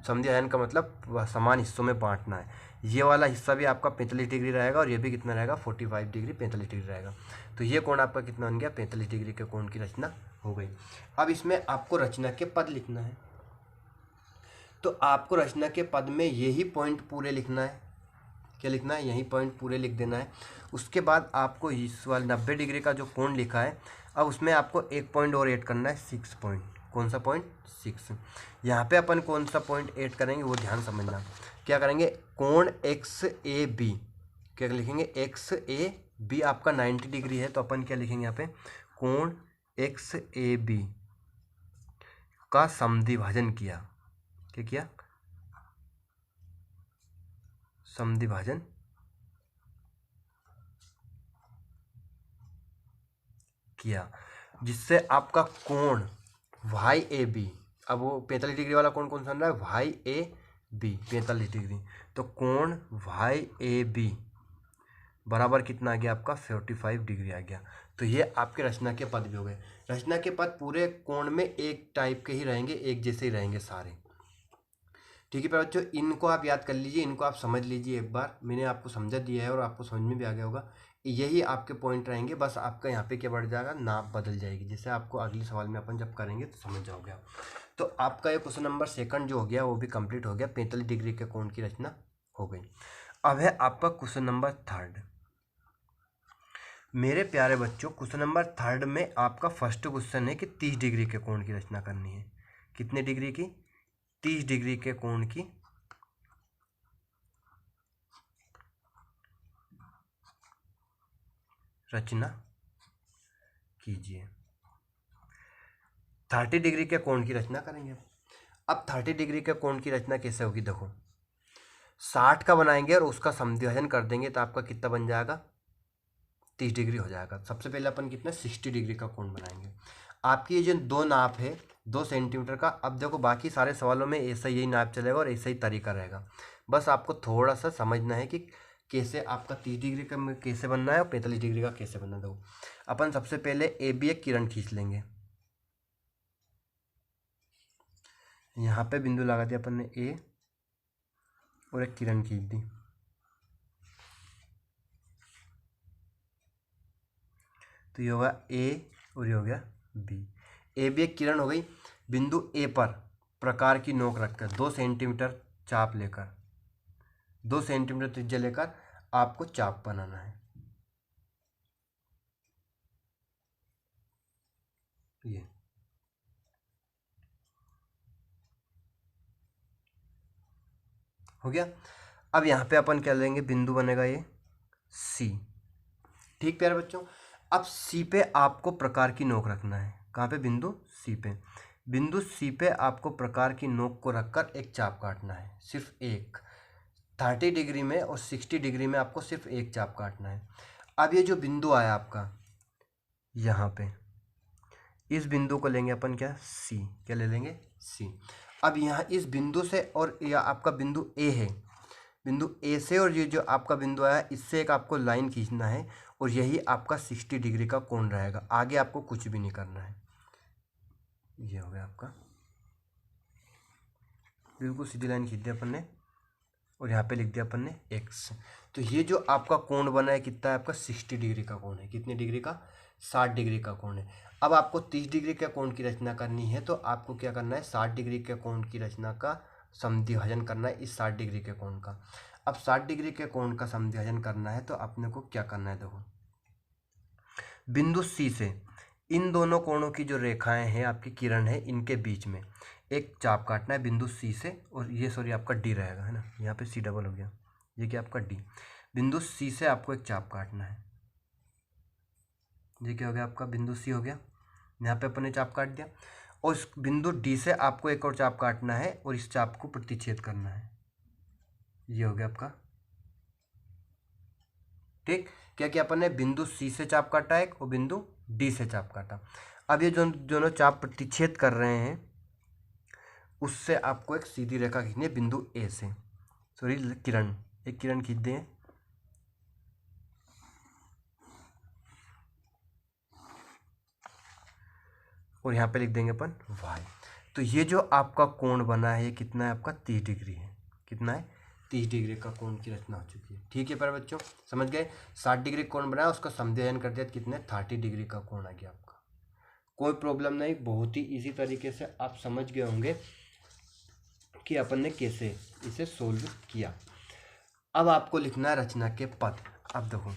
समद्विभाजन का मतलब समान हिस्सों में बांटना है। ये वाला हिस्सा भी आपका 45 डिग्री रहेगा और ये भी कितना रहेगा, 45 डिग्री, 45 डिग्री रहेगा। तो ये कोण आपका कितना बन गया, 45 डिग्री के कोण की रचना हो गई। अब इसमें आपको रचना के पद लिखना है। तो आपको रचना के पद में यही पॉइंट पूरे लिखना है। क्या लिखना है, यही पॉइंट पूरे लिख देना है। उसके बाद आपको इस वाले 90 डिग्री का जो कोण लिखा है, अब उसमें आपको एक पॉइंट और ऐड करना है, 6 पॉइंट। कौन सा पॉइंट, 6। यहाँ पे अपन कौन सा पॉइंट ऐड करेंगे वो ध्यान समझना। क्या करेंगे, कोण एक्स ए बी, क्या लिखेंगे, एक्स ए बी आपका 90 डिग्री है, तो अपन क्या लिखेंगे यहाँ पे, कोण एक्स ए बी का समद्विभाजन किया। क्या किया, समद्विभाजन किया, जिससे आपका कोण वाई ए बी, अब वो 45 डिग्री वाला कोण कौन सा बन रहा है, वाई ए बी 45 डिग्री, तो कोण वाई ए बी बराबर कितना आ गया आपका 45 डिग्री आ गया। तो ये आपके रचना के पद भी हो गए। रचना के पद पूरे कोण में एक टाइप के ही रहेंगे, एक जैसे ही रहेंगे सारे। ठीक है बच्चों, इनको आप याद कर लीजिए, इनको आप समझ लीजिए एक बार, मैंने आपको समझा दिया है और आपको समझ में भी आ गया होगा। यही आपके पॉइंट रहेंगे, बस आपका यहाँ पे क्या बढ़ जाएगा, नाप बदल जाएगी, जिससे आपको अगले सवाल में अपन जब करेंगे तो समझ जाओगे आप। तो आपका ये क्वेश्चन नंबर 2 जो हो गया वो भी कंप्लीट हो गया, 45 डिग्री के कोण की रचना हो गई। अब है आपका क्वेश्चन नंबर 3। मेरे प्यारे बच्चों, क्वेश्चन नंबर 3 में आपका फर्स्ट क्वेश्चन है कि 30 डिग्री के कोण की रचना करनी है। कितने डिग्री की, 30 डिग्री के कोण की रचना कीजिए। 30 डिग्री के कोण की रचना करेंगे। अब 30 डिग्री के कोण की रचना कैसे होगी, देखो 60 का बनाएंगे और उसका समद्विभाजन कर देंगे तो आपका कितना बन जाएगा, 30 डिग्री हो जाएगा। सबसे पहले अपन कितना 60 डिग्री का कोण बनाएंगे। आपकी ये जो दो नाप है 2 सेंटीमीटर का, अब देखो बाकी सारे सवालों में ऐसा यही नाप चलेगा और ऐसा ही तरीका रहेगा। बस आपको थोड़ा सा समझना है कि कैसे आपका 30 डिग्री का कैसे बनना है और 45 डिग्री का कैसे बनना है। देखो अपन सबसे पहले ए बी एक किरण खींच लेंगे, यहाँ पे बिंदु लगा दिया अपन ने ए और एक किरण खींच दी। तो ये होगा ए और ये हो गया बी। ए बी एक किरण हो गई। बिंदु ए पर प्रकार की नोक रखकर 2 सेंटीमीटर चाप लेकर 2 सेंटीमीटर त्रिज्या लेकर आपको चाप बनाना है। ये हो गया। अब यहाँ पे अपन क्या लेंगे, बिंदु बनेगा ये सी। ठीक प्यारे बच्चों, अब सी पे आपको प्रकार की नोक रखना है। कहाँ पे, बिंदु सी पे। बिंदु सी पे आपको प्रकार की नोक को रखकर एक चाप काटना है, सिर्फ एक। 30 डिग्री में और 60 डिग्री में आपको सिर्फ एक चाप काटना है। अब ये जो बिंदु आया आपका यहाँ पे, इस बिंदु को लेंगे अपन क्या, सी। क्या ले लेंगे, सी। अब यहाँ इस बिंदु से, और यह आपका बिंदु ए है, बिंदु ए से और ये जो आपका बिंदु आया इससे एक आपको लाइन खींचना है और यही आपका 60 डिग्री का कोण रहेगा। आगे आपको कुछ भी नहीं करना है। ये हो गया आपका, बिल्कुल सीधी लाइन खींच दिया अपन ने और यहाँ पे लिख दिया अपन ने एक्स। तो ये जो आपका कोण बना है कितना है आपका, 60 डिग्री का कोण है। कितने डिग्री का, 60 डिग्री का कोण है। अब आपको 30 डिग्री के कोण की रचना करनी है तो आपको क्या करना है, 60 डिग्री के कोण की रचना का समद्विभाजन करना है इस 60 डिग्री के कोण का। अब 60 डिग्री के कोण का समद्विभाजन करना है तो अपने को क्या करना है, देखो बिंदु सी से इन दोनों कोणों की जो रेखाएं हैं आपकी किरण है, इनके बीच में एक चाप काटना है बिंदु सी से। और ये सॉरी आपका डी रहेगा, है ना, यहाँ पे सी डबल हो गया, ये क्या आपका डी। बिंदु सी से आपको एक चाप काटना है। ये क्या हो गया आपका, बिंदु सी हो गया, यहाँ पे अपन ने चाप काट दिया। और इस बिंदु डी से आपको एक और चाप काटना है और इस चाप को प्रतिच्छेद करना है। ये हो गया आपका, ठीक। क्या किया अपन ने, बिंदु सी से चाप काटा एक और बिंदु डी से चाप काटा। अब ये दोनों चाप प्रतिच्छेद कर रहे हैं, उससे आपको एक सीधी रेखा खींचनी है बिंदु ए से, सॉरी किरण, एक किरण खींच दें और यहाँ पे लिख देंगे अपन y। तो ये जो आपका कोण बना है ये कितना है आपका, 30 डिग्री है। कितना है, 30 डिग्री का कोण की रचना हो चुकी है। ठीक है पर बच्चों, समझ गए। 60 डिग्री कोण बनाया, उसका समद्विभाजन कर दिया, कितने 30 डिग्री का कोण आ गया आपका। कोई प्रॉब्लम नहीं, बहुत ही इजी तरीके से आप समझ गए होंगे कि अपन ने कैसे इसे सोल्व किया। अब आपको लिखना है रचना के पद। अब देखो,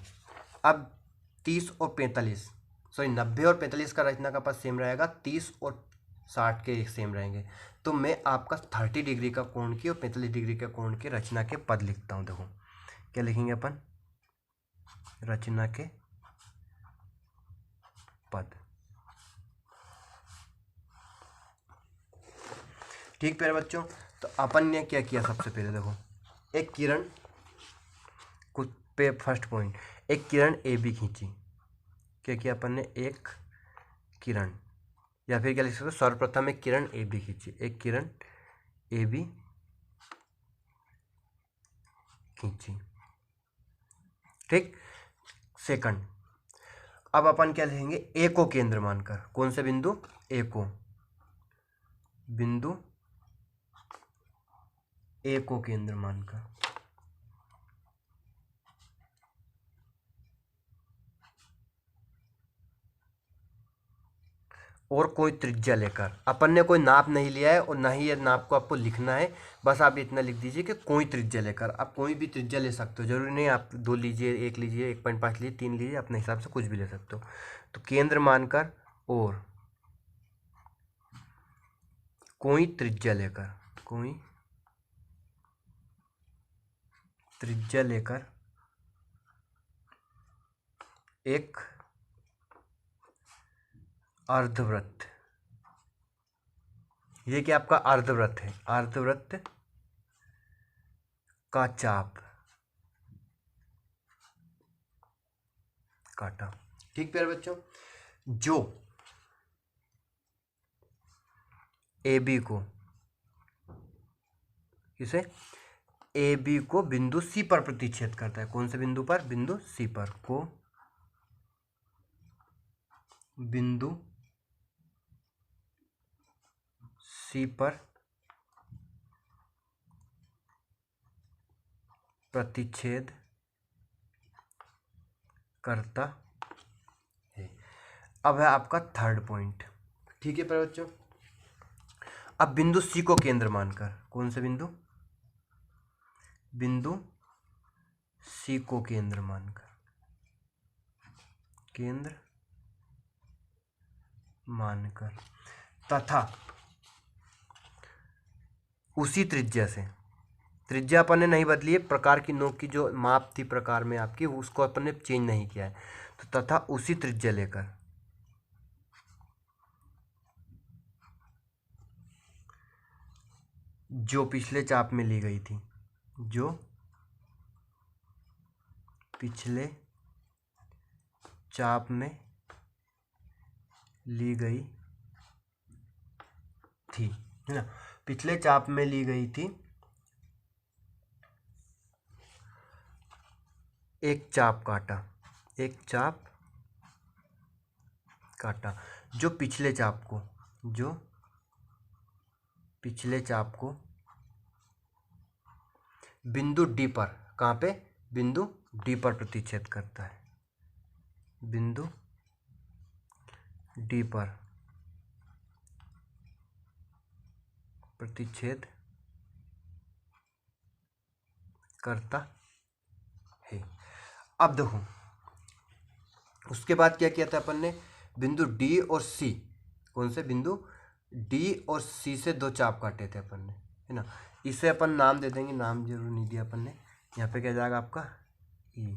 अब 30 और 45, सॉरी 90 और 45 का रचना का पद सेम रहेगा, 30 और 60 के सेम रहेंगे। तो मैं आपका 30 डिग्री का कोण की और 45 डिग्री के कोण के रचना के पद लिखता हूँ। देखो क्या लिखेंगे अपन, रचना के पद। ठीक प्यारे बच्चों, तो अपन ने क्या किया, सबसे पहले देखो, एक किरण कुछ पे फर्स्ट पॉइंट, एक किरण ए बी खींची। क्या किया अपन ने, एक किरण, या फिर क्या लिख सकते हो, सर्वप्रथम एक किरण ए बी खींची, एक किरण ए बी खींची, ठीक। सेकंड, अब अपन क्या लिखेंगे, ए को केंद्र मानकर, कौन से बिंदु, ए को, बिंदु ए को केंद्र मानकर, और कोई त्रिज्या लेकर। अपन ने कोई नाप नहीं लिया है और ना ही ये नाप को आपको लिखना है, बस आप इतना लिख दीजिए कि कोई त्रिज्या लेकर। आप कोई भी त्रिज्या ले सकते हो, जरूरी नहीं आप 2 लीजिए, 1 लीजिए, 1.5 लीजिए, 3 लीजिए, अपने हिसाब से कुछ भी ले सकते हो। तो केंद्र मानकर और कोई त्रिज्या लेकर, कोई त्रिज्या लेकर एक अर्धवृत्त, ये क्या आपका अर्धवृत्त है, अर्धवृत्त का चाप काटा, ठीक प्यारे बच्चों। जो ए बी को, इसे ए बी को बिंदु सी पर प्रतिच्छेद करता है, कौन से बिंदु पर, बिंदु सी पर, को बिंदु सी पर प्रतिच्छेद करता है। अब है आपका थर्ड पॉइंट, ठीक है प्यारे बच्चों। अब बिंदु सी को केंद्र मानकर, कौन से बिंदु, बिंदु सी को केंद्र मानकर, केंद्र मानकर, तथा उसी त्रिज्या से, त्रिज्या अपन ने नहीं बदली है, प्रकार की नोक की जो माप थी प्रकार में आपकी, उसको अपन ने चेंज नहीं किया है, तो तथा उसी त्रिज्या लेकर जो पिछले चाप में ली गई थी, जो पिछले चाप में ली गई थी, है ना, पिछले चाप में ली गई थी, एक चाप काटा, एक चाप काटा, जो पिछले चाप को, जो पिछले चाप को बिंदु डी पर, कहाँ पे, बिंदु डी पर प्रतिच्छेद करता है, बिंदु डी पर प्रतिच्छेद करता है। अब देखो उसके बाद क्या किया था अपन ने, बिंदु डी और सी, कौन से बिंदु डी और सी से 2 चाप काटे थे अपन ने, है ना। इसे अपन नाम दे देंगे, नाम जरूर नहीं दिया अपन ने, यहाँ पे क्या जाएगा आपका ई।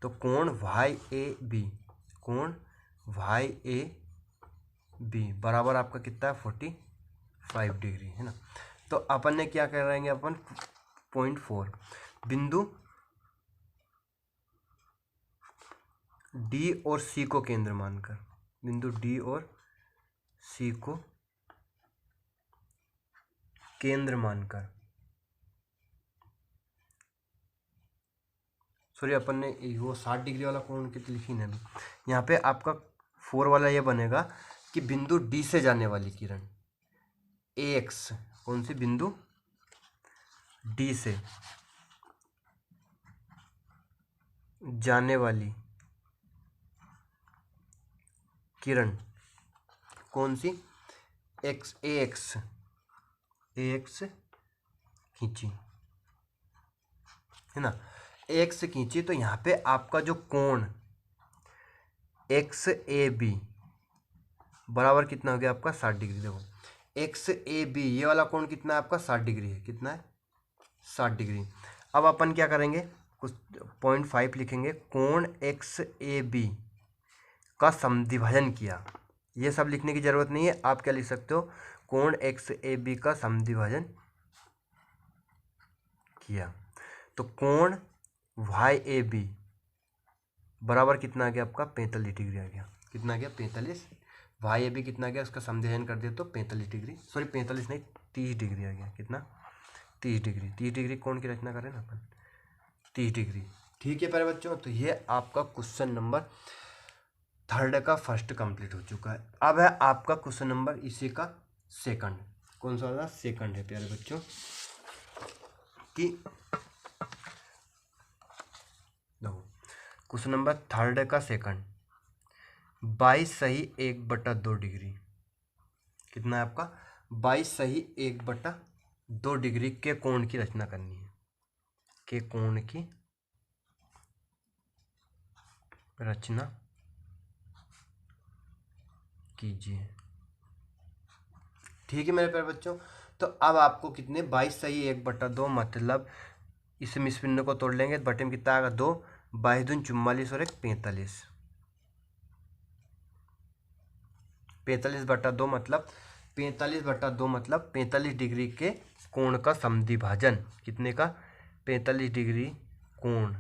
तो कोण वाई ए बी, कोण वाई ए बी बराबर आपका कितना है, 45 डिग्री, है ना। तो अपन ने क्या करेंगे, अपन 0.4 बिंदु डी और सी को केंद्र मानकर, बिंदु डी और सी को केंद्र मानकर, सॉरी अपन ने वो 60 डिग्री वाला कोण कितनी लिखी ना अभी, यहाँ पे आपका 4 वाला ये बनेगा कि बिंदु डी से जाने वाली किरण ए एक्स, कौन सी, बिंदु डी से जाने वाली किरण कौन सी, एक्स, ए एक्स खींची, है ना, एक्स खींची। तो यहाँ पे आपका जो कोण एक्स ए बी बराबर कितना हो गया आपका, 60 डिग्री। देखो एक्स ए बी ये वाला कोण कितना है आपका, 60 डिग्री है, कितना है, 60 डिग्री। अब अपन क्या करेंगे, कुछ 0.5 लिखेंगे, कोण एक्स ए बी का समद्विभाजन किया। ये सब लिखने की ज़रूरत नहीं है, आप क्या लिख सकते हो, कोण एक्स ए बी का समद्विभाजन किया। तो कोण YAB बराबर कितना आ गया आपका 45 डिग्री आ गया। कितना आ गया 45। YAB कितना आ गया उसका समझान कर दिया तो 45 डिग्री, सॉरी 45 नहीं 30 डिग्री आ गया। कितना 30 डिग्री। 30 डिग्री कोण की रचना करें ना अपन 30 डिग्री। ठीक है प्यारे बच्चों, तो ये आपका क्वेश्चन नंबर 3 का फर्स्ट कंप्लीट हो चुका है। अब है आपका क्वेश्चन नंबर इसी का सेकंड। कौन सा वाला सेकंड है प्यारे बच्चों कि देखो क्वेश्चन नंबर 3 का सेकंड 22 सही 1/2 डिग्री। कितना है आपका 22 सही 1/2 डिग्री के कोण की रचना करनी है। के कोण की रचना कीजिए। ठीक है मेरे प्यारे बच्चों, तो अब आपको कितने 22 सही 1/2 मतलब इस मिसपिंड को तोड़ लेंगे बटे में कितना आएगा 2, 22 दूनी 44 और 1 45। 45/2 मतलब 45/2 मतलब 45 डिग्री के कोण का समद्विभाजन। कितने का 45 डिग्री कोण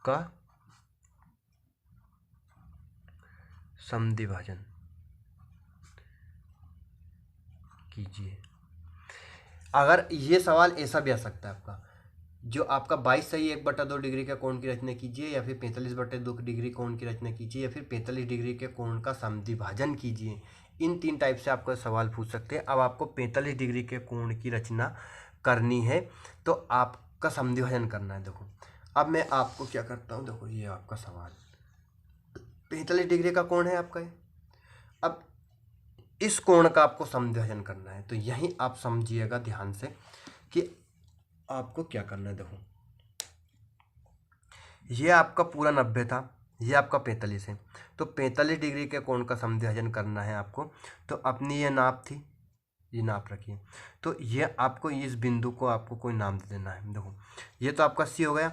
का समद्विभाजन कीजिए। अगर ये सवाल ऐसा भी आ सकता है आपका, जो आपका 22 सही 1/2 डिग्री के कोण की रचना कीजिए, या फिर 45/2 डिग्री कोण की रचना कीजिए, या फिर 45 डिग्री के कोण का समद्विभाजन कीजिए। इन 3 टाइप से आपको सवाल पूछ सकते हैं। अब आपको 45 डिग्री के कोण की रचना करनी है तो आपका समद्विभाजन करना है। देखो अब मैं आपको क्या करता हूँ, देखो ये आपका सवाल 45 डिग्री का कोण है आपका ये। अब इस कोण का आपको समद्विभाजन करना है, तो यहीं आप समझिएगा ध्यान से कि आपको क्या करना है। देखो ये आपका पूरा 90 था, ये आपका 45 है, तो 45 डिग्री के कोण का समद्विभाजन करना है आपको। तो अपनी ये नाप थी, ये नाप रखिए। तो ये आपको इस बिंदु को आपको कोई नाम दे देना है। देखो ये तो आपका C हो गया,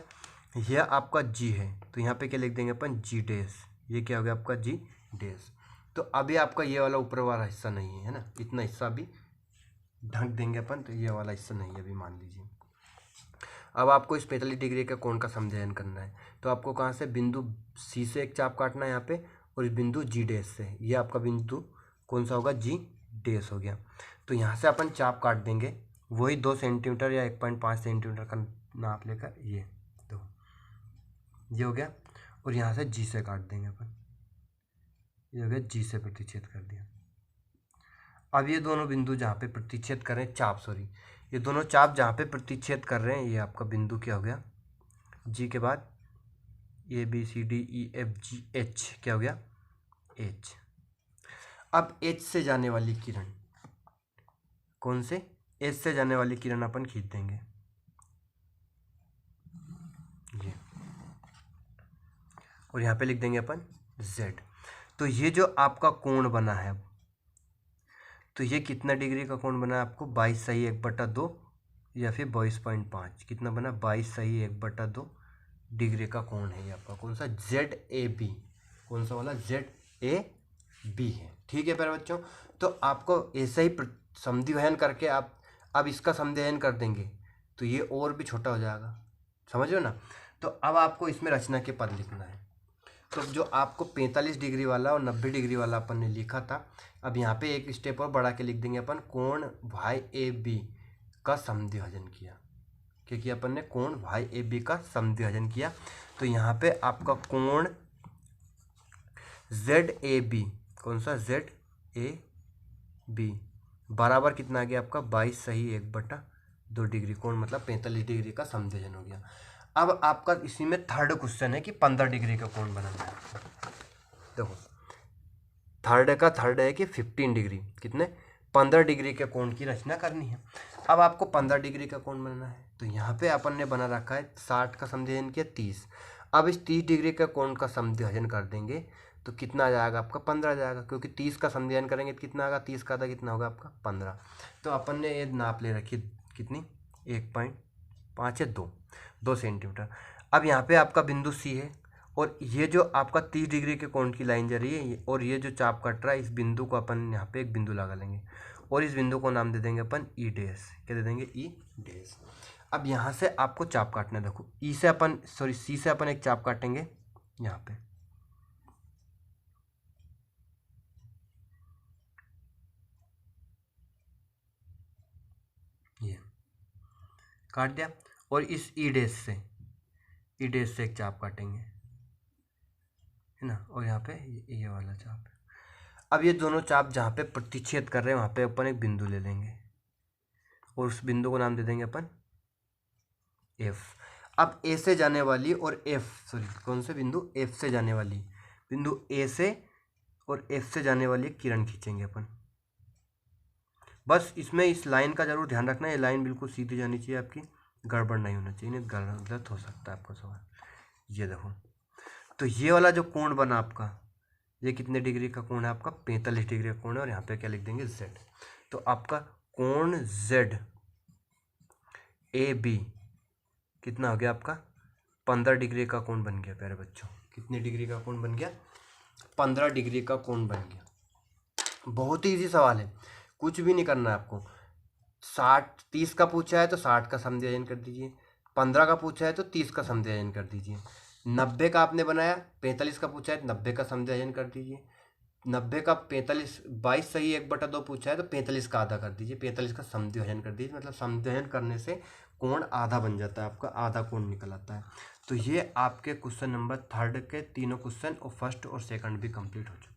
यह आपका G है, तो यहाँ पे क्या लिख देंगे अपन G डैश। ये क्या हो गया आपका G डैश। तो अभी आपका ये वाला ऊपर वाला हिस्सा नहीं है ना, इतना हिस्सा भी ढक देंगे अपन, तो ये वाला हिस्सा नहीं है अभी मान लीजिए। अब आपको इस 45 डिग्री का कोण का समद्विभाजन करना है, तो आपको कहाँ से बिंदु C से एक चाप काटना है यहाँ पे, और इस बिंदु G डैश से। ये आपका बिंदु कौन सा होगा G डैश हो गया। तो यहाँ से अपन चाप काट देंगे, वही 2 सेंटीमीटर या 1.5 सेंटीमीटर का नाप लेकर ये तो ये हो गया, और यहाँ से G से काट देंगे अपन। ये हो गया G से प्रतिच्छेद कर दिया। अब ये दोनों बिंदु जहाँ पे प्रतिच्छेद कर रहे हैं चाप, सॉरी ये दोनों चाप जहाँ पे प्रतिच्छेद कर रहे हैं, ये आपका बिंदु क्या हो गया G के बाद ABCDEFGH क्या हो गया H। अब H से जाने वाली किरण कौन से H से जाने वाली किरण अपन खींच देंगे ये, और यहाँ पे लिख देंगे अपन Z। तो ये जो आपका कोण बना है, तो ये कितना डिग्री का कोण बना है आपको 22 सही 1/2 या फिर 22.5। कितना बना 22 सही 1/2 डिग्री का कोण है ये आपका कौन सा ZAB। कौन सा वाला ZAB है। ठीक है प्यारे बच्चों, तो आपको ऐसे ही समद्विभाजन करके आप अब इसका समद्विभाजन कर देंगे तो ये और भी छोटा हो जाएगा, समझ लो ना। तो अब आपको इसमें रचना के पद लिखना है। तो जो आपको 45 डिग्री वाला और 90 डिग्री वाला अपन ने लिखा था, अब यहाँ पे एक स्टेप और बढ़ा के लिख देंगे अपन कोण YAB का समद्विभाजन किया, क्योंकि अपन ने कोण YAB का समद्विभाजन किया। तो यहाँ पे आपका कोण ZAB कौन सा ZAB बराबर कितना आ गया आपका 22 सही 1/2 डिग्री कोण मतलब 45 डिग्री का समद्विभाजन हो गया। अब आपका इसी में थर्ड क्वेश्चन है कि 15 डिग्री का कोण बनाना है। देखो थर्ड है कि 15 डिग्री कितने 15 डिग्री के कोण की रचना करनी है। अब आपको 15 डिग्री का कोण बनाना है, तो यहाँ पे अपन ने बना रखा है 60 का समद्विभाजन किया 30। अब इस 30 डिग्री का कोण का समद्विभाजन कर देंगे तो कितना आ जाएगा आपका 15 आ जाएगा, क्योंकि 30 का समद्विभाजन करेंगे तो कितना आएगा 30 का आधा कितना होगा आपका 15। तो अपन ने ये नाप ले रखी कितनी 1.5 या 2 सेंटीमीटर। अब यहाँ पे आपका बिंदु C है और ये जो आपका 30 डिग्री के कोण की लाइन जा रही है और ये जो चाप कट रहा है, इस बिंदु को अपन यहाँ पे एक बिंदु लगा लेंगे और इस बिंदु को नाम दे देंगे अपन ई डैश। क्या दे देंगे? ई डैश। अब यहाँ से आपको चाप काटना है। देखो सी से अपन एक चाप काटेंगे यहाँ पे, ये काट दिया। और इस ई डैश से एक चाप काटेंगे, है ना, और यहाँ पे ये वाला चाप है। अब ये दोनों चाप जहाँ पे प्रतिच्छेद कर रहे हैं वहाँ पे अपन एक बिंदु ले लेंगे और उस बिंदु को नाम दे देंगे अपन एफ। अब ए से जाने वाली और कौन से बिंदु? एफ से जाने वाली, बिंदु ए से और एफ से जाने वाली किरण खींचेंगे अपन। बस इसमें इस लाइन का जरूर ध्यान रखना, ये लाइन बिल्कुल सीधी जानी चाहिए आपकी, गड़बड़ नहीं होना चाहिए, नहीं गलत हो सकता है आपका सवाल। ये देखो, तो ये वाला जो कोण बना आपका, ये कितने डिग्री का कोण है आपका? 45 डिग्री का कोण है। और यहाँ पे क्या लिख देंगे? जेड। तो आपका कोण जेड ए बी कितना हो गया आपका? 15 डिग्री का कोण बन गया प्यारे बच्चों। कितने डिग्री का कोण बन गया? 15 डिग्री का कोण बन गया। बहुत ही ईजी सवाल है, कुछ भी नहीं करना है आपको। 30 का पूछा है तो 60 का समद्विभाजन कर दीजिए, 15 का पूछा है तो 30 का समद्विभाजन कर दीजिए, 90 का आपने बनाया, 45 का पूछा है तो 90 का समद्विभाजन कर दीजिए, 90 का 45 22 सही 1/2 पूछा है तो 45 का आधा कर दीजिए, 45 का समद्विभाजन कर दीजिए। मतलब समद्विभाजन करने से कोण आधा बन जाता है, आपका आधा कोण निकल आता है। तो ये आपके क्वेश्चन नंबर 3 के तीनों क्वेश्चन और फर्स्ट और सेकंड भी कंप्लीट हो चुके हैं।